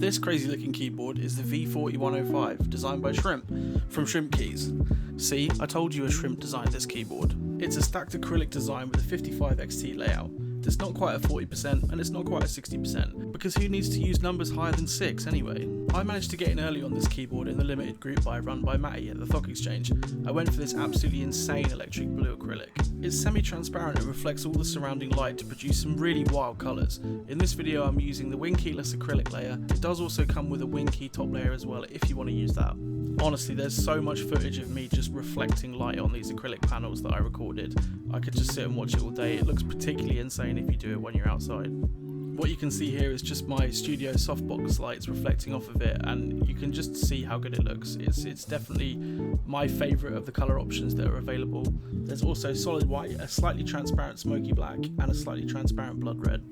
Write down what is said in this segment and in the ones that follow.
This crazy looking keyboard is the V40105, designed by Shrimp from ShrimpKeys. See, I told you a Shrimp designed this keyboard. It's a stacked acrylic design with a 55XT layout. It's not quite a 40% and it's not quite a 60%, because who needs to use numbers higher than 6 anyway? I managed to get in early on this keyboard in the limited group buy run by Matty at the Stock Exchange. I went for this absolutely insane electric blue acrylic. It's semi-transparent and reflects all the surrounding light to produce some really wild colours. In this video I'm using the wing keyless acrylic layer. It does also come with a wing key top layer as well if you want to use that. Honestly, there's so much footage of me just reflecting light on these acrylic panels that I recorded. I could just sit and watch it all day. It looks particularly insane if you do it when you're outside. What you can see here is just my studio softbox lights reflecting off of it, and you can just see how good it looks. It's definitely my favourite of the colour options that are available. There's also solid white, a slightly transparent smoky black, and a slightly transparent blood red.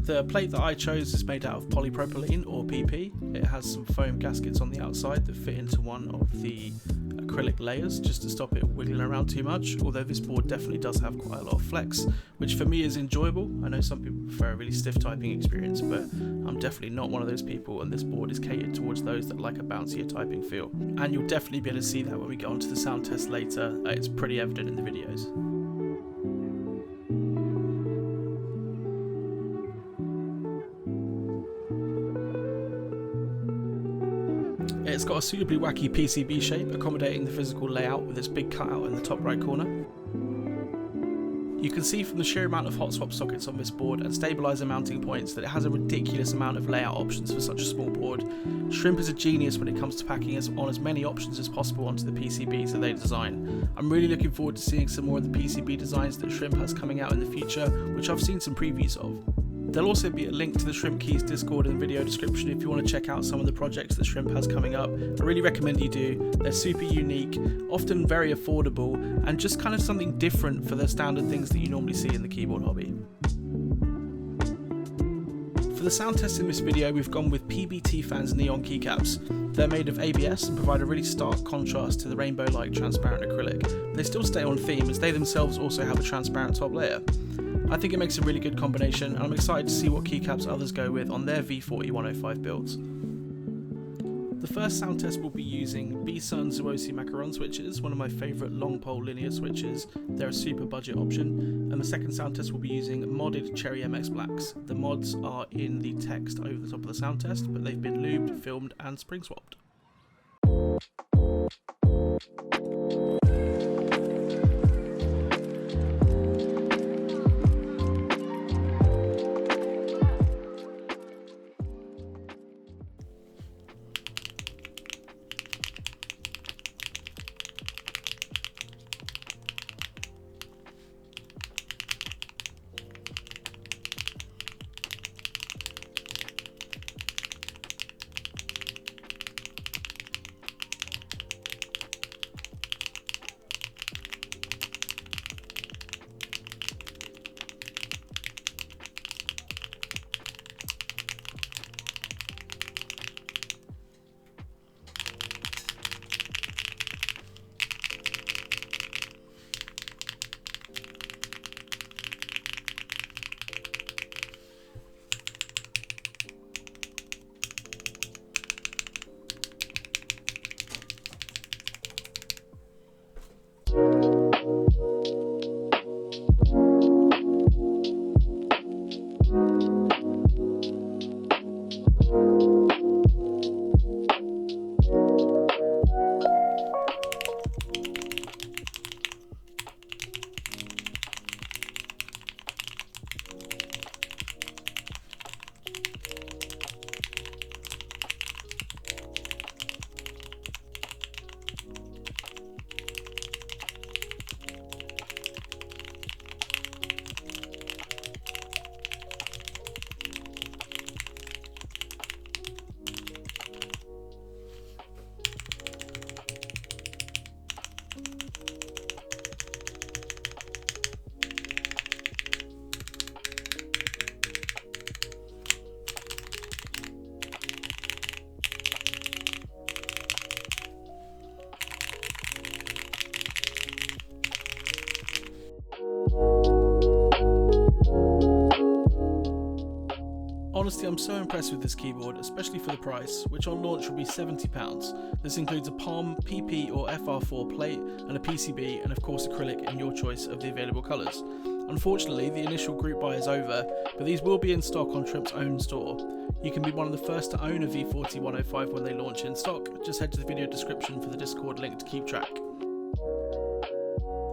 The plate that I chose is made out of polypropylene, or PP. It has some foam gaskets on the outside that fit into one of the acrylic layers just to stop it wiggling around too much, although this board definitely does have quite a lot of flex, which for me is enjoyable. I know some people prefer a really stiff typing experience, but I'm definitely not one of those people, and this board is catered towards those that like a bouncier typing feel. And you'll definitely be able to see that when we get onto the sound test later. It's pretty evident in the videos. It's got a suitably wacky PCB shape, accommodating the physical layout with its big cutout in the top right corner. You can see from the sheer amount of hot swap sockets on this board and stabilizer mounting points that it has a ridiculous amount of layout options for such a small board. Shrimp is a genius when it comes to packing on as many options as possible onto the PCBs that they design. I'm really looking forward to seeing some more of the PCB designs that Shrimp has coming out in the future, which I've seen some previews of. There'll also be a link to the ShrimpKeys Discord in the video description if you want to check out some of the projects that Shrimp has coming up. I really recommend you do. They're super unique, often very affordable, and just kind of something different for the standard things that you normally see in the keyboard hobby. For the sound test in this video, we've gone with PBT Fans neon keycaps. They're made of ABS and provide a really stark contrast to the rainbow-like transparent acrylic. They still stay on theme as they themselves also have a transparent top layer. I think it makes a really good combination, and I'm excited to see what keycaps others go with on their V40105 builds. The first sound test will be using B-Sun Zuosi Macaron switches, one of my favourite long pole linear switches. They're a super budget option. And the second sound test will be using modded Cherry MX Blacks. The mods are in the text over the top of the sound test, but they've been lubed, filmed and spring swapped. Honestly, I'm so impressed with this keyboard, especially for the price, which on launch will be £70. This includes a Palm, PP or FR4 plate and a PCB, and of course acrylic in your choice of the available colours. Unfortunately, the initial group buy is over, but these will be in stock on Shrimp's own store. You can be one of the first to own a V40105 when they launch in stock. Just head to the video description for the Discord link to keep track.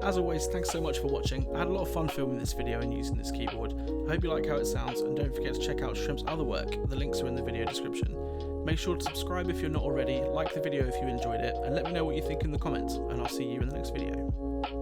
As always, thanks so much for watching. I had a lot of fun filming this video and using this keyboard. I hope you like how it sounds, and don't forget to check out Shrimp's other work. The links are in the video description. Make sure to subscribe if you're not already, like the video if you enjoyed it, and let me know what you think in the comments, and I'll see you in the next video.